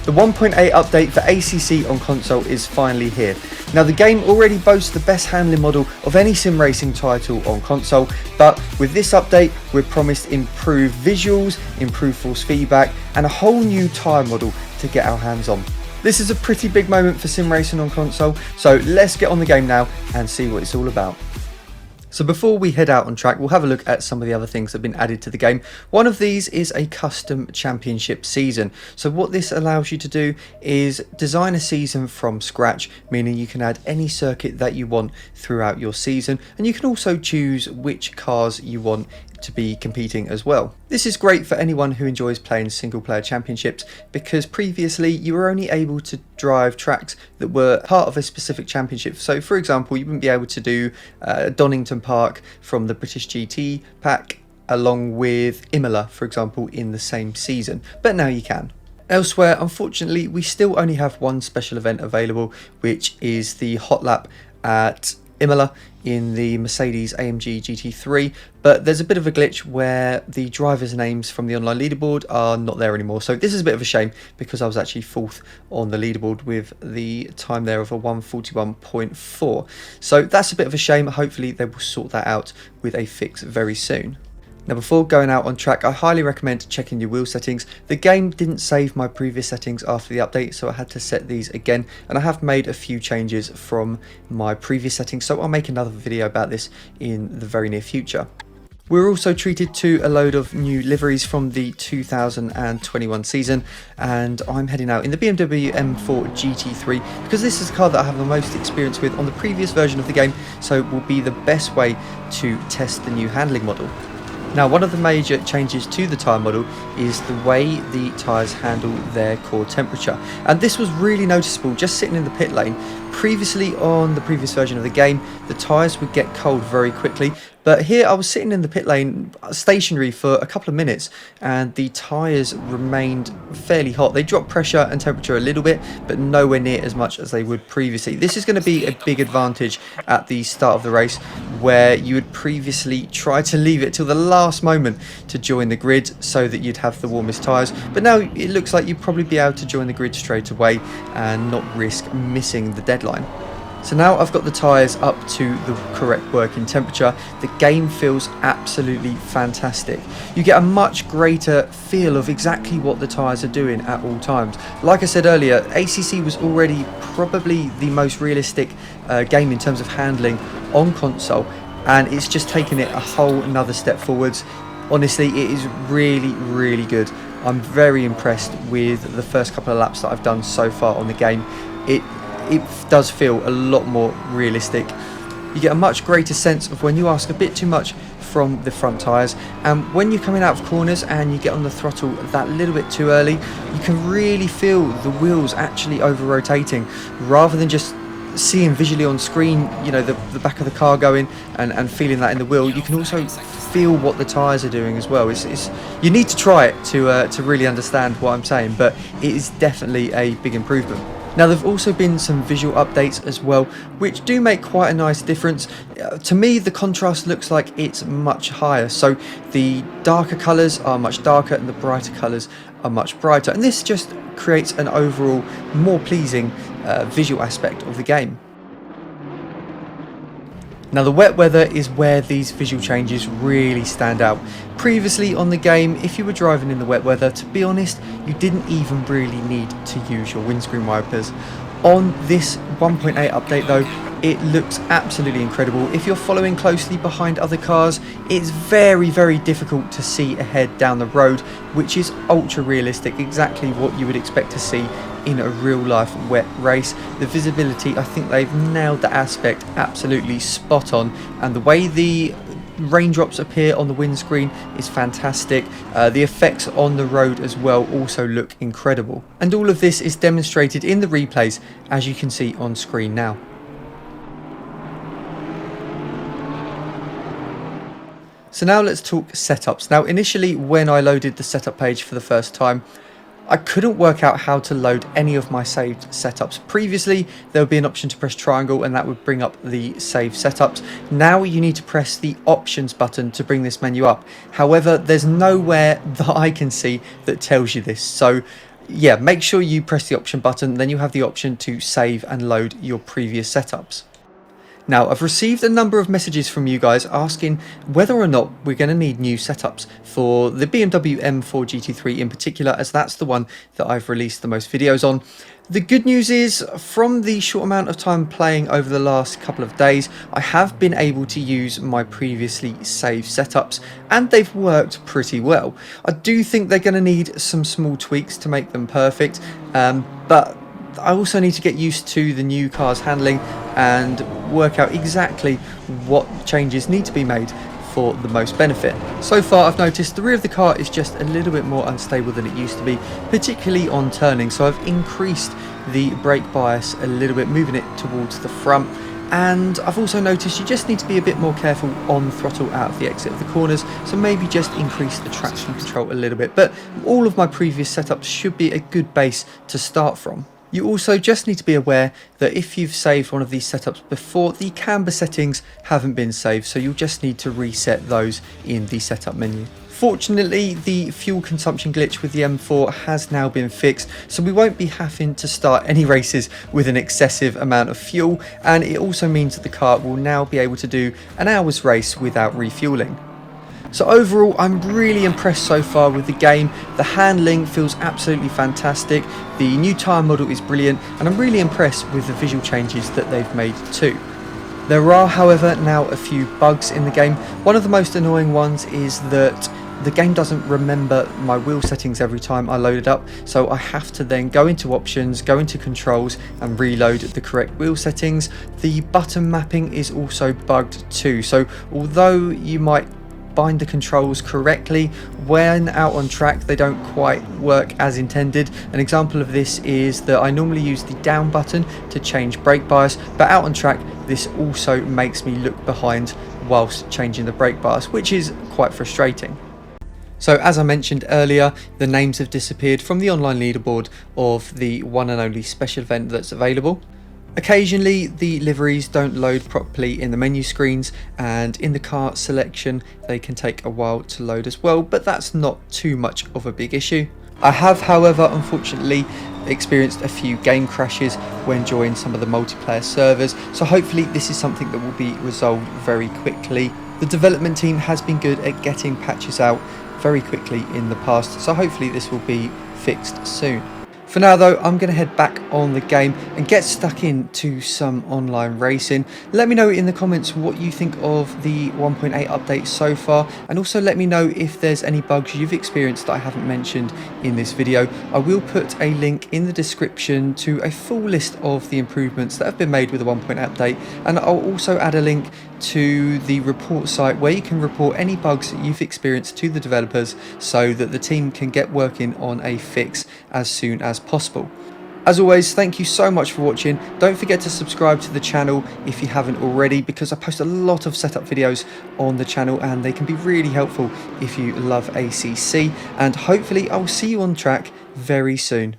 The 1.8 update for ACC on console is finally here. Now the game already boasts the best handling model of any sim racing title on console, but with this update we're promised improved visuals, improved force feedback and a whole new tyre model to get our hands on. This is a pretty big moment for sim racing on console, so let's get on the game now and see what it's all about. So before we head out on track, we'll have a look at some of the other things that have been added to the game. One of these is a custom championship season. So what this allows you to do is design a season from scratch, meaning you can add any circuit that you want throughout your season, and you can also choose which cars you want to be competing as well. This is great for anyone who enjoys playing single player championships, because previously you were only able to drive tracks that were part of a specific championship. So for example, you wouldn't be able to do Donington Park from the British GT pack along with Imola, for example, in the same season, but now you can. Elsewhere, unfortunately, we still only have one special event available, which is the hot lap at Imola in the Mercedes AMG GT3, but there's a bit of a glitch where the drivers' names from the online leaderboard are not there anymore. So this is a bit of a shame, because I was actually 4th on the leaderboard with the time there of a 1:41.4. So that's a bit of a shame. Hopefully they will sort that out with a fix very soon. Now before going out on track, I highly recommend checking your wheel settings. The game didn't save my previous settings after the update, so I had to set these again, and I have made a few changes from my previous settings, so I'll make another video about this in the very near future. We're also treated to a load of new liveries from the 2021 season, and I'm heading out in the BMW M4 GT3 because this is a car that I have the most experience with on the previous version of the game, so it will be the best way to test the new handling model. Now, one of the major changes to the tyre model is the way the tyres handle their core temperature, and this was really noticeable just sitting in the pit lane. Previously on the previous version of the game, the tyres would get cold very quickly, but here I was sitting in the pit lane stationary for a couple of minutes and the tyres remained fairly hot. They dropped pressure and temperature a little bit, but nowhere near as much as they would previously. This is going to be a big advantage at the start of the race, where you would previously try to leave it till the last moment to join the grid so that you'd have the warmest tyres, but now it looks like you'd probably be able to join the grid straight away and not risk missing the deadline. So now I've got the tyres up to the correct working temperature, the game feels absolutely fantastic. You get a much greater feel of exactly what the tyres are doing at all times. Like I said earlier, ACC was already probably the most realistic game in terms of handling on console, and it's just taken it a whole another step forwards. Honestly, it is really good. I'm very impressed with the first couple of laps that I've done so far on the game. It does feel a lot more realistic. You get a much greater sense of when you ask a bit too much from the front tyres, and when you're coming out of corners and you get on the throttle that little bit too early, you can really feel the wheels actually over rotating, rather than just seeing visually on screen, you know, the back of the car going and feeling that in the wheel. You can also feel what the tyres are doing as well. You need to try it to really understand what I'm saying, but it is definitely a big improvement. Now, there have also been some visual updates as well, which do make quite a nice difference. To me, the contrast looks like it's much higher, so the darker colours are much darker and the brighter colours are much brighter, and this just creates an overall more pleasing visual aspect of the game. Now, the wet weather is where these visual changes really stand out. Previously on the game, if you were driving in the wet weather, to be honest, you didn't even really need to use your windscreen wipers. On this 1.8 update though, it looks absolutely incredible. If you're following closely behind other cars, it's very difficult to see ahead down the road, which is ultra realistic, exactly what you would expect to see in a real life wet race. The visibility, I think they've nailed the aspect absolutely spot on, and the way the raindrops appear on the windscreen is fantastic. The effects on the road as well also look incredible, and all of this is demonstrated in the replays, as you can see on screen now. So now let's talk setups. Now, initially when I loaded the setup page for the first time, I couldn't work out how to load any of my saved setups. Previously, there would be an option to press triangle and that would bring up the save setups. Now you need to press the options button to bring this menu up. However, there's nowhere that I can see that tells you this. So yeah, make sure you press the option button, then you have the option to save and load your previous setups. Now, I've received a number of messages from you guys asking whether or not we're going to need new setups for the BMW M4 GT3 in particular, as that's the one that I've released the most videos on. The good news is, from the short amount of time playing over the last couple of days, I have been able to use my previously saved setups, and they've worked pretty well. I do think they're going to need some small tweaks to make them perfect, but I also need to get used to the new car's handling and work out exactly what changes need to be made for the most benefit. So far I've noticed the rear of the car is just a little bit more unstable than it used to be, particularly on turning, so I've increased the brake bias a little bit, moving it towards the front. And I've also noticed you just need to be a bit more careful on throttle out of the exit of the corners, so maybe just increase the traction control a little bit. But all of my previous setups should be a good base to start from. You also just need to be aware that if you've saved one of these setups before, the camber settings haven't been saved, so you'll just need to reset those in the setup menu. Fortunately, the fuel consumption glitch with the M4 has now been fixed, so we won't be having to start any races with an excessive amount of fuel, and it also means that the car will now be able to do an hour's race without refueling. So overall, I'm really impressed so far with the game. The handling feels absolutely fantastic, the new tyre model is brilliant, and I'm really impressed with the visual changes that they've made too. There are, however, now a few bugs in the game. One of the most annoying ones is that the game doesn't remember my wheel settings every time I load it up, so I have to then go into options, go into controls and reload the correct wheel settings. The button mapping is also bugged too, so although you might bind the controls correctly, when out on track they don't quite work as intended. An example of this is that I normally use the down button to change brake bias, but out on track this also makes me look behind whilst changing the brake bias, which is quite frustrating. So as I mentioned earlier, the names have disappeared from the online leaderboard of the one and only special event that's available. Occasionally the liveries don't load properly in the menu screens, and in the car selection they can take a while to load as well, but that's not too much of a big issue. I have, however, unfortunately experienced a few game crashes when joining some of the multiplayer servers, so hopefully this is something that will be resolved very quickly. The development team has been good at getting patches out very quickly in the past, so hopefully this will be fixed soon. For now though, I'm going to head back on the game and get stuck into some online racing. Let me know in the comments what you think of the 1.8 update so far, and also let me know if there's any bugs you've experienced that I haven't mentioned in this video. I will put a link in the description to a full list of the improvements that have been made with the 1.8 update, and I'll also add a link to the report site where you can report any bugs that you've experienced to the developers so that the team can get working on a fix as soon as possible. As always, thank you so much for watching. Don't forget to subscribe to the channel if you haven't already, because I post a lot of setup videos on the channel and they can be really helpful if you love ACC, and hopefully I'll see you on track very soon.